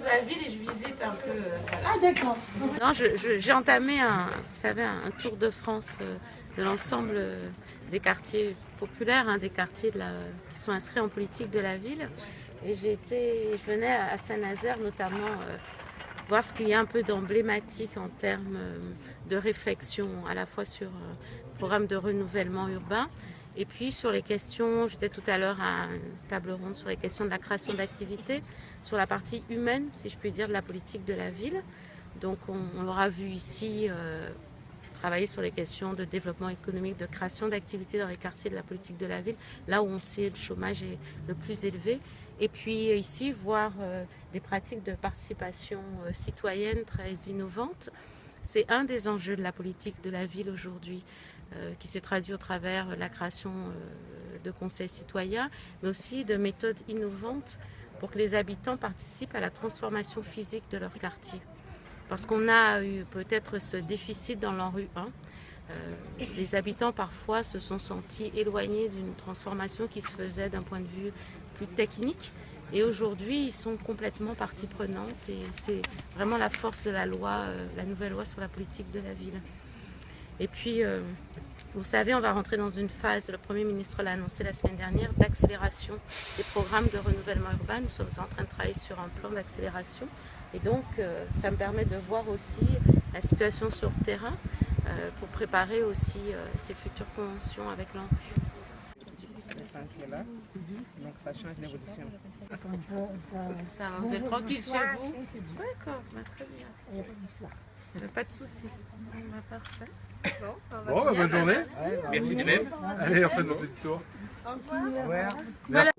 de la ville et je visite un peu. Voilà. Ah d'accord. Non, j'ai entamé un tour de France de l'ensemble des quartiers populaires, des quartiers qui sont inscrits en politique de la ville. Et je venais à Saint-Nazaire notamment voir ce qu'il y a un peu d'emblématique en termes de réflexion, à la fois sur le programme de renouvellement urbain, et puis sur les questions, j'étais tout à l'heure à une table ronde sur les questions de la création d'activités, sur la partie humaine, si je puis dire, de la politique de la ville. Donc on l'aura vu ici travailler sur les questions de développement économique, de création d'activités dans les quartiers de la politique de la ville, là où on sait le chômage est le plus élevé. Et puis ici, voir des pratiques de participation citoyenne très innovantes. C'est un des enjeux de la politique de la ville aujourd'hui, qui s'est traduit au travers la création de conseils citoyens, mais aussi de méthodes innovantes pour que les habitants participent à la transformation physique de leur quartier. Parce qu'on a eu peut-être ce déficit dans l'ANRU 1. Les habitants parfois se sont sentis éloignés d'une transformation qui se faisait d'un point de vue plus technique. Et aujourd'hui, ils sont complètement partie prenante et c'est vraiment la force de la loi, la nouvelle loi sur la politique de la ville. Et puis, vous savez, on va rentrer dans une phase, le Premier ministre l'a annoncé la semaine dernière, d'accélération des programmes de renouvellement urbain. Nous sommes en train de travailler sur un plan d'accélération. Et donc, ça me permet de voir aussi la situation sur le terrain pour préparer aussi ces futures conventions avec l'ANRU. Qui est là, donc ça change l'évolution. Ça va, vous êtes tranquille chez vous? D'accord, très bien. Il n'y a pas d'histoire. Pas de soucis. Parfait. Bon, bonne journée. Merci de même. Allez, on fait notre petit tour. Ouais. Merci.